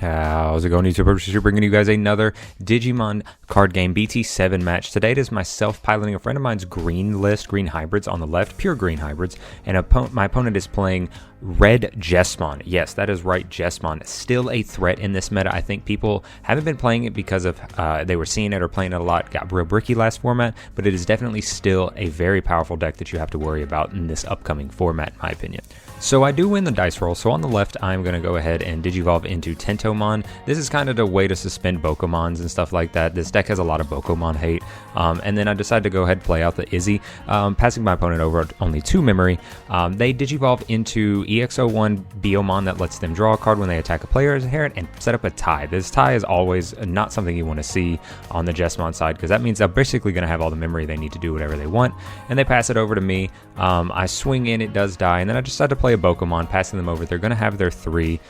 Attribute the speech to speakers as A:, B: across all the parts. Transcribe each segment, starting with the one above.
A: How's it going, YouTubers? We're bringing you guys another Digimon card game BT7 match. Today it is myself piloting a friend of mine's green list, green hybrids on the left, pure green hybrids, and my opponent is playing red Jesmon. Yes, that is right, Jesmon. Still a threat in this meta. I think people haven't been playing it because of they were seeing it or playing it a lot, got real bricky last format, but it is definitely still a very powerful deck that you have to worry about in this upcoming format, in my opinion. So I do win the dice roll. So on the left, I'm going to go ahead and Digivolve into Tentomon. This is kind of the way to suspend Bokomons and stuff like that. This deck has a lot of Bokomon hate. And then I decided to go ahead and play out the Izzy, passing my opponent over only 2 memory. They Digivolve into EX01 Biomon that lets them draw a card when they attack a player's inherit and set up a tie. This tie is always not something you want to see on the Jesmon side because that means they're basically going to have all the memory they need to do whatever they want. And they pass it over to me. I swing in, it does die, and then I decide to play a Bokomon, passing them over. They're going to have their 3.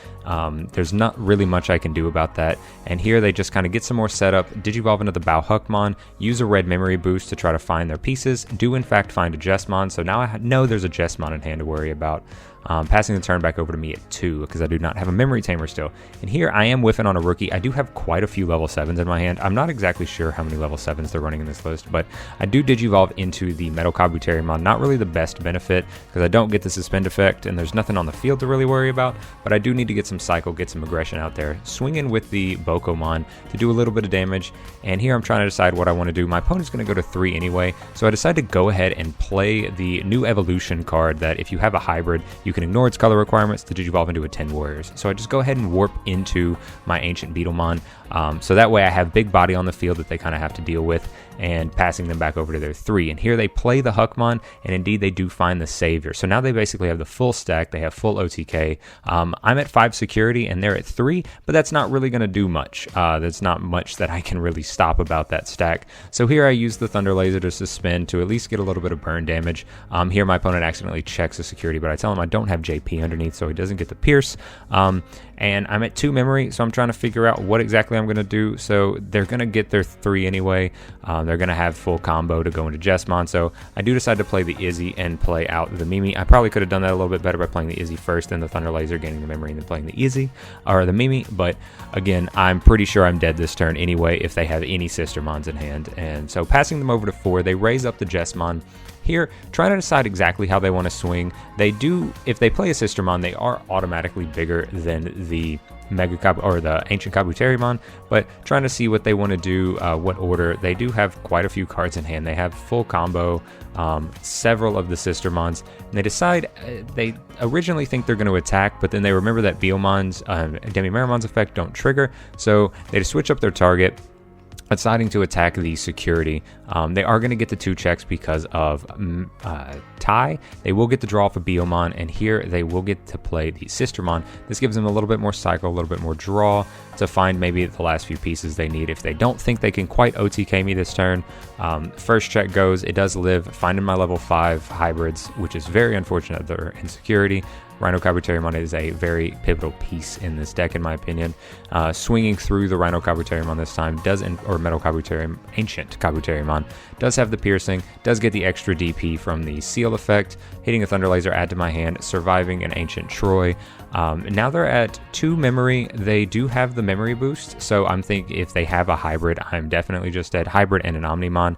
A: There's not really much I can do about that. And here they just kind of get some more setup, Digivolve into the Bauhuckmon, use a red memory boost to try to find their pieces, do in fact find a Jesmon, so now I know there's a Jesmon in hand to worry about. Passing the turn back over to me at 2 because I do not have a memory tamer still. And here I am whiffing on a rookie. I do have quite a few level 7s in my hand. I'm not exactly sure how many level 7s they're running in this list, but I do Digivolve into the Metal Kabuterimon. Not really the best benefit because I don't get the suspend effect and there's nothing on the field to really worry about, but I do need to get some cycle, get some aggression out there. Swing in with the Bokomon to do a little bit of damage, and here I'm trying to decide what I want to do. My opponent's going to go to 3 anyway, so I decide to go ahead and play the new evolution card that if you have a hybrid, you can ignore its color requirements to Digivolve into a 10 Warriors. So I just go ahead and warp into my Ancient Beetlemon, so that way I have big body on the field that they kind of have to deal with, and passing them back over to their 3. And here they play the Huckmon, and indeed they do find the Savior. So now they basically have the full stack, they have full OTK. I'm at 5 security and they're at 3, but that's not really going to do much. There's not much that I can really stop about that stack. So here I use the Thunder Laser to suspend to at least get a little bit of burn damage. Here my opponent accidentally checks a security, but I tell him I don't have JP underneath, so he doesn't get the pierce. And I'm at 2 memory, so I'm trying to figure out what exactly I'm going to do. So they're going to get their 3 anyway. They're going to have full combo to go into Jesmon, so I do decide to play the Izzy and play out the Mimi. I probably could have done that a little bit better by playing the Izzy first, then the Thunder Laser, gaining the memory, and then playing the Izzy, or the Mimi, but again, I'm pretty sure I'm dead this turn anyway if they have any Sistermons in hand. And so passing them over to 4, they raise up the Jesmon. Here, trying to decide exactly how they want to swing. They do, if they play a Sistermon, they are automatically bigger than the or the Ancient Kabuterimon, but trying to see what they want to do, what order. They do have quite a few cards in hand. They have full combo, several of the Sistermons, and they decide, they originally think they're going to attack, but then they remember that Biomon's, Demi-Maramon's effect don't trigger, so they just switch up their target, deciding to attack the security. They are going to get the 2 checks because of tie. They will get the draw off of Biomon, and here they will get to play the Sistermon. This gives them a little bit more cycle, a little bit more draw to find maybe the last few pieces they need if they don't think they can quite OTK me this turn. First check goes, it does live, finding my level 5 hybrids, which is very unfortunate. They're in security. Rhino Kabuterimon is a very pivotal piece in this deck, in my opinion. Swinging through the Rhino Kabuterimon this time or Metal Kabuterimon, Ancient Kabuterimon, does have the piercing, does get the extra DP from the seal effect, hitting a Thunder Laser, add to my hand, surviving an Ancient Troy. Now they're at 2 memory. They do have the memory boost, so I'm thinking if they have a hybrid, I'm definitely just dead. Hybrid and an Omnimon.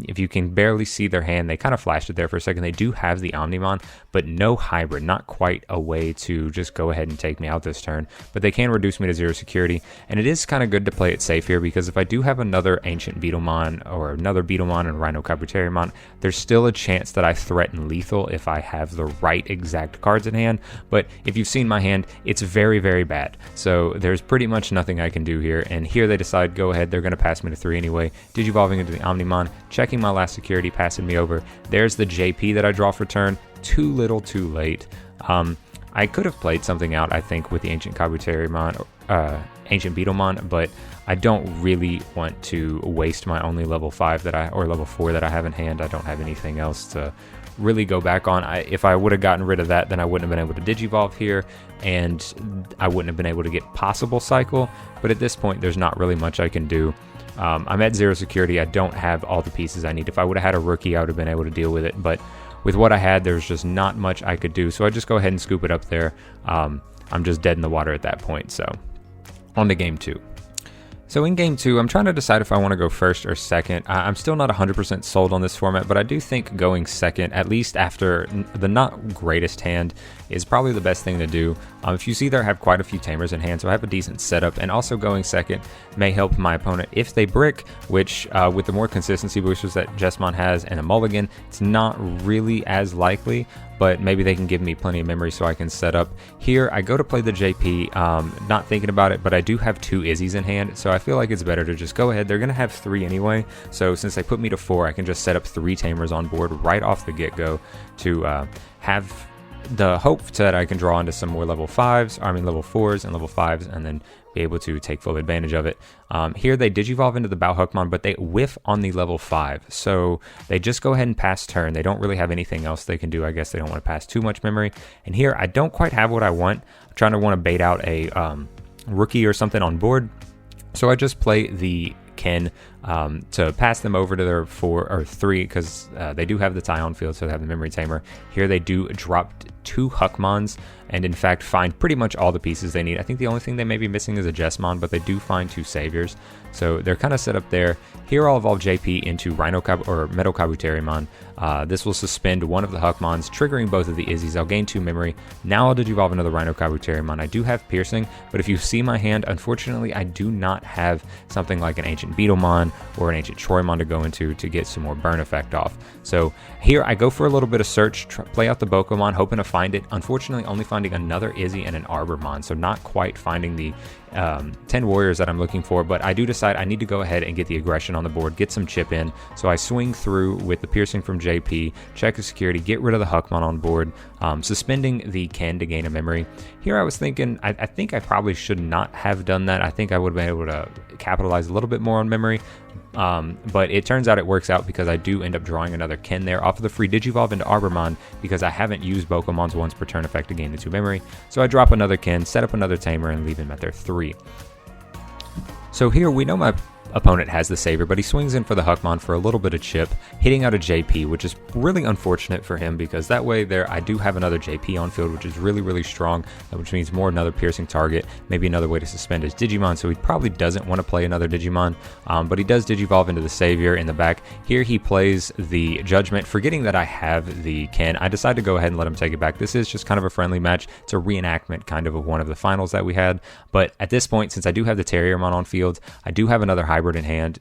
A: If you can barely see their hand, they kind of flashed it there for a second. They do have the Omnimon, but no hybrid. Not quite a way to just go ahead and take me out this turn, but they can reduce me to 0 security, and it is kind of good to play it safe here because if I do have another Ancient Beetlemon or another Beetlemon and Rhino Kabuterimon, there's still a chance that I threaten lethal if I have the right exact cards in hand, but if you've seen my hand, it's very, very bad, so there's pretty much nothing I can do here. And here they decide, go ahead, they're going to pass me to 3 anyway, Digivolving into the Omnimon, checking my last security, passing me over. There's the JP that I draw for turn. Too little, too late. I could have played something out, I think, with the Ancient Kabuterimon, Ancient Beetlemon, but I don't really want to waste my only level 5 or level 4 that I have in hand. I don't have anything else to really go back on. If I would have gotten rid of that, then I wouldn't have been able to Digivolve here, and I wouldn't have been able to get possible cycle, but at this point, there's not really much I can do. I'm at 0 security. I don't have all the pieces I need. If I would have had a rookie, I would have been able to deal with it, but with what I had, there's just not much I could do, so I just go ahead and scoop it up there. I'm just dead in the water at that point, so On to game 2. So in game 2, I'm trying to decide if I want to go first or second. I'm still not 100% sold on this format, but I do think going second, at least after the not greatest hand, is probably the best thing to do. If you see there, I have quite a few tamers in hand, so I have a decent setup, and also going second may help my opponent if they brick, which with the more consistency boosters that Jesmon has and a mulligan, it's not really as likely, but maybe they can give me plenty of memory so I can set up. Here, I go to play the JP, not thinking about it, but I do have 2 Izzies in hand, so I feel like it's better to just go ahead. They're going to have 3 anyway, so since they put me to 4, I can just set up 3 tamers on board right off the get-go to have the hope that I can draw into some more level 5s, level 4s and level 5s, and then be able to take full advantage of it. Here they Digivolve into the Bauhuckmon, but they whiff on the level 5, so they just go ahead and pass turn. They don't really have anything else they can do. I guess they don't want to pass too much memory. And here I don't quite have what I want. I'm trying to want to bait out a rookie or something on board, so I just play the Ken to pass them over to their 4 or 3 because they do have the tie on field, so they have the memory tamer. Here they do drop 2 Huckmons and in fact find pretty much all the pieces they need. I think the only thing they may be missing is a Jesmon, but they do find 2 saviors, so they're kind of set up there. Here I'll evolve JP into Metal Kabuterimon. This will suspend one of the Huckmons, triggering both of the Izzies. I'll gain 2 memory. Now I'll Digivolve another Rhino Kabuterimon. I do have Piercing, but if you see my hand, unfortunately I do not have something like an Ancient Beetlemon or an Ancient Troymon to go into to get some more burn effect off. So here I go for a little bit of search, play out the Bokomon, hoping to find it. Unfortunately, only finding another Izzy and an Arbormon, so not quite finding the 10 warriors that I'm looking for, but I do decide I need to go ahead and get the aggression on the board, get some chip in, so I swing through with the Piercing from JP, check the security, get rid of the Huckmon on board, suspending the Ken to gain a memory. Here I was thinking, I think I probably should not have done that. I think I would have been able to capitalize a little bit more on memory, but it turns out it works out because I do end up drawing another Ken there off of the free Digivolve into Arbormon because I haven't used Bokomon's once per turn effect to gain the 2 memory. So I drop another Ken, set up another Tamer, and leave him at their 3. So here we know my opponent has the Savior, but he swings in for the Huckmon for a little bit of chip, hitting out a JP, which is really unfortunate for him because that way there I do have another JP on field, which is really, really strong, which means another piercing target, maybe another way to suspend his Digimon, so he probably doesn't want to play another Digimon, but he does Digivolve into the Savior in the back. Here he plays the Judgment, forgetting that I have the Ken. I decide to go ahead and let him take it back. This is just kind of a friendly match. It's a reenactment kind of one of the finals that we had, but at this point, since I do have the Terriermon on field, I do have another hybrid in hand.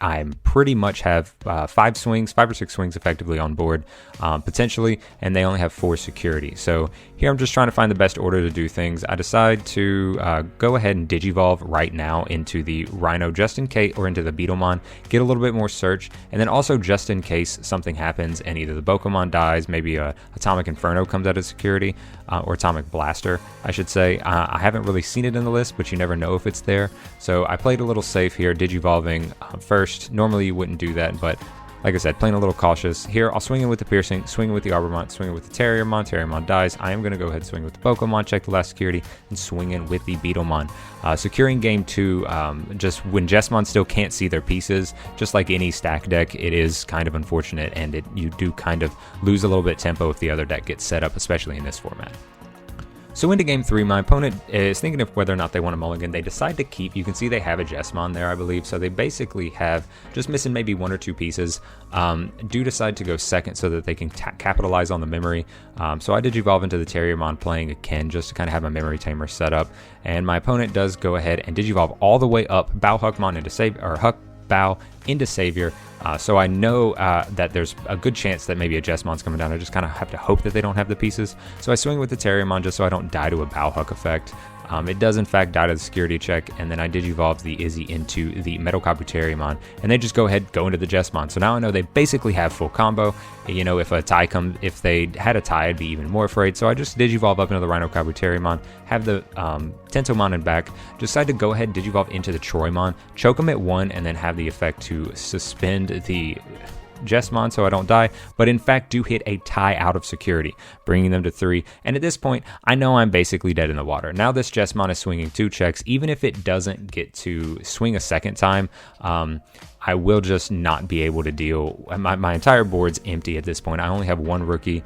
A: I pretty much have 5 or 6 swings effectively on board, potentially, and they only have 4 security. So here I'm just trying to find the best order to do things. I decide to go ahead and Digivolve right now into the Rhino just in case, or into the Beetlemon, get a little bit more search, and then also just in case something happens and either the Bokomon dies, maybe a Atomic Inferno comes out of security, or Atomic Blaster, I should say. I haven't really seen it in the list, but you never know if it's there. So I played a little safe here, Digivolving first. Normally you wouldn't do that, but like I said, playing a little cautious. Here I'll swing in with the Piercing, swing in with the Arbormon, swing in with the Terriermon. Terriermon dies. I am going to go ahead and swing with the Bokomon, check the last security, and swing in with the Beetlemon. Securing game 2, just when Jesmon still can't see their pieces, just like any stack deck, it is kind of unfortunate, and you do kind of lose a little bit tempo if the other deck gets set up, especially in this format. So into game 3, my opponent is thinking of whether or not they want a mulligan. They decide to keep. You can see they have a Jesmon there, I believe, so they basically have just missing maybe 1 or 2 pieces. Do decide to go second so that they can capitalize on the memory. So I Digivolve into the Terriermon, playing a Ken just to kind of have my memory tamer set up. And my opponent does go ahead and Digivolve all the way up, Bauhuckmon into Bow into Savior, so I know that there's a good chance that maybe a Jesmon's coming down. I just kind of have to hope that they don't have the pieces. So I swing with the Terriermon just so I don't die to a Bauhuck effect. It does in fact die to the security check, and then I Digivolve the Izzy into the Metal Kabuterimon, and they just go into the Jesmon. So now I know they basically have full combo. You know, if they had a tie, I'd be even more afraid. So I just Digivolve up into the Rhino Kabuterimon, have the Tentomon in back, decide to go ahead and Digivolve into the Troymon, choke them at 1, and then have the effect to suspend the Jesmon so I don't die, but in fact do hit a tie out of security, bringing them to 3. And at this point, I know I'm basically dead in the water. Now this Jesmon is swinging 2 checks. Even if it doesn't get to swing a second time, I will just not be able to deal. My entire board's empty at this point. I only have one rookie.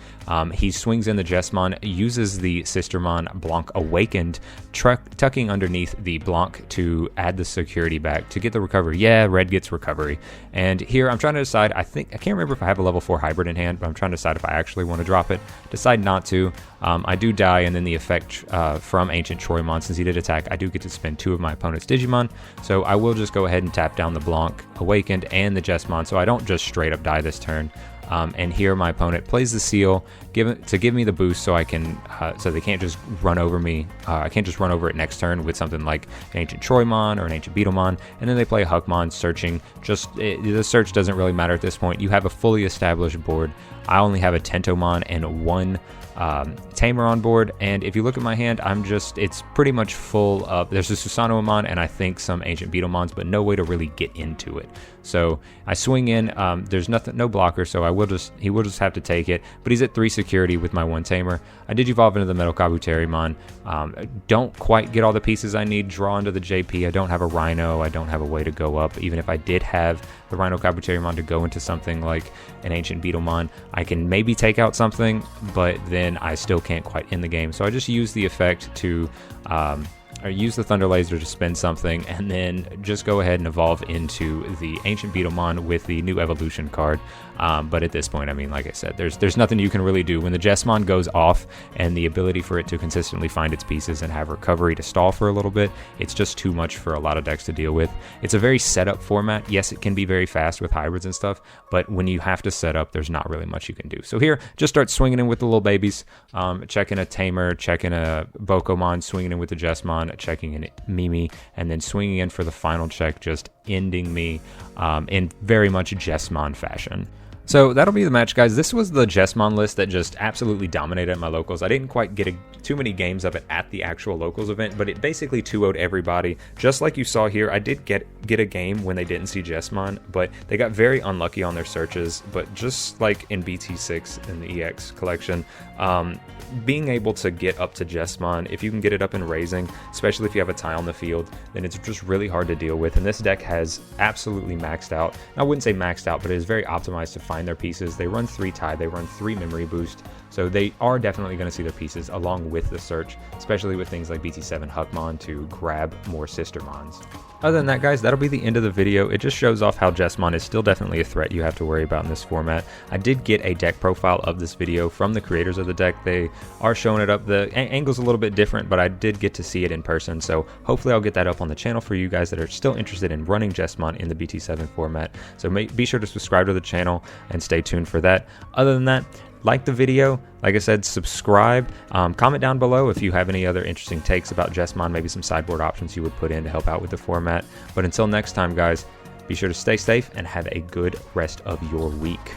A: He swings in the Jesmon, uses the Sistermon Blanc Awakened, tucking underneath the Blanc to add the security back to get the recovery. Yeah, red gets recovery. And here I'm trying to decide, I can't remember if I have a level 4 hybrid in hand, but I'm trying to decide if I actually want to drop it. Decide not to. I do die, and then the effect from Ancient Troymon, since he did attack, I do get to spend 2 of my opponent's Digimon. So I will just go ahead and tap down the Blanc Awakened and the Jesmon, so I don't just straight up die this turn. And here my opponent plays the seal to give me the boost, so I can so they can't just run over me. I can't just run over it next turn with something like an Ancient Troymon or an Ancient Beetlemon. And then they play a Huckmon searching. The search doesn't really matter at this point. You have a fully established board. I only have a Tentomon and 1 Tamer on board, and if you look at my hand, it's pretty much full of, there's a Susanomon and I think some Ancient Beetlemons, but no way to really get into it. So I swing in, there's no blocker, so he will just have to take it, but he's at 3 security with my 1 Tamer. I did evolve into the Metal Kabuterimon. Don't quite get all the pieces I need, draw into the JP. I don't have a Rhino, I don't have a way to go up. Even if I did have the Rhino Kabuterimon to go into something like an Ancient Beetlemon, I can maybe take out something, but then I still can't quite end the game. So I just use the effect to or use the Thunder Laser to spend something, and then just go ahead and evolve into the Ancient Beetlemon with the new evolution card. But at this point, I mean, like I said, there's nothing you can really do. When the Jesmon goes off and the ability for it to consistently find its pieces and have recovery to stall for a little bit, it's just too much for a lot of decks to deal with. It's a very setup format. Yes, it can be very fast with hybrids and stuff, but when you have to set up, there's not really much you can do. So here, just start swinging in with the little babies, checking a Tamer, checking a Bokomon, swinging in with the Jesmon, checking in Mimi, and then swinging in for the final check, just ending me in very much Jesmon fashion. So that'll be the match, guys. This was the Jesmon list that just absolutely dominated at my locals. I didn't quite get too many games of it at the actual locals event, but it basically 2-0'd everybody. Just like you saw here, I did get a game when they didn't see Jesmon, but they got very unlucky on their searches. But just like in BT6 in the EX collection, being able to get up to Jesmon, if you can get it up in raising, especially if you have a tie on the field, then it's just really hard to deal with. And this deck has absolutely maxed out. I wouldn't say maxed out, but it is very optimized to find their pieces. They run 3 tie, they run 3 memory boost, so they are definitely going to see their pieces along with the search, especially with things like BT7 Huckmon to grab more Sistermons. Other than that, guys, that'll be the end of the video. It just shows off how Jesmon is still definitely a threat you have to worry about in this format. I did get a deck profile of this video from the creators of the deck. They are showing it up. The angle's a little bit different, but I did get to see it in person, so hopefully I'll get that up on the channel for you guys that are still interested in running Jesmon in the BT7 format. So be sure to subscribe to the channel and stay tuned for that. Other than that, like the video, like I said, subscribe, comment down below if you have any other interesting takes about Jesmon, maybe some sideboard options you would put in to help out with the format. But until next time, guys, be sure to stay safe and have a good rest of your week.